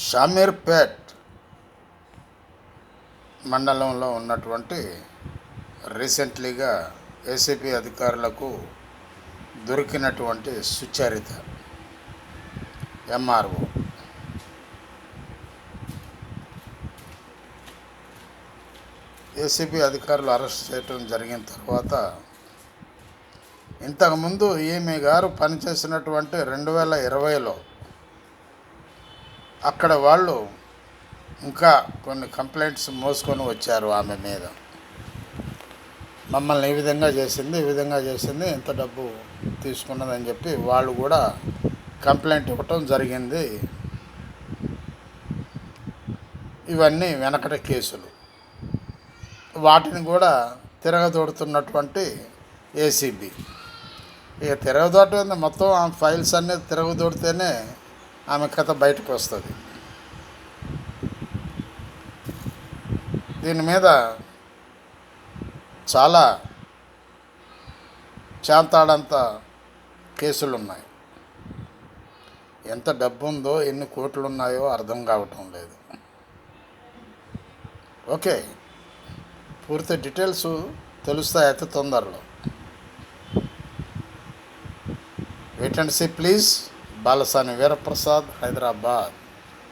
షామీర్పేట్ మండలంలో ఉన్నటువంటి రీసెంట్లీగా ఏసీబీ అధికారులకు దొరికినటువంటి సుచరిత ఎంఆర్ఓ ఏసీబీ అధికారులు అరెస్ట్ చేయడం జరిగిన తర్వాత ఇంతకుముందు ఈమె గారు పనిచేసినటువంటి 2020లో అక్కడ వాళ్ళు ఇంకా కొన్ని కంప్లైంట్స్ మోసుకొని వచ్చారు ఆమె మీద. మమ్మల్ని ఈ విధంగా చేసింది ఎంత డబ్బు తీసుకున్నదని చెప్పి వాళ్ళు కూడా కంప్లైంట్ ఇవ్వటం జరిగింది. ఇవన్నీ వెనకటి కేసులు. వాటిని కూడా తిరగదోడుతున్నటువంటి ఏసీబీ. ఇక తిరగదోట మొత్తం ఆమె ఫైల్స్ అన్నీ తిరగదోడితేనే ఆమె కథ బయటకు వస్తుంది. దీని మీద చాలా చాంతాడంత కేసులు ఉన్నాయి. ఎంత డబ్బు ఉందో, ఎన్ని కోట్లు ఉన్నాయో అర్థం కావటం లేదు. ఓకే, పూర్తి డీటెయిల్స్ తెలుస్తాయి అతి తొందరలో. Wait and see please. Balasani Veeraprasad, Hyderabad.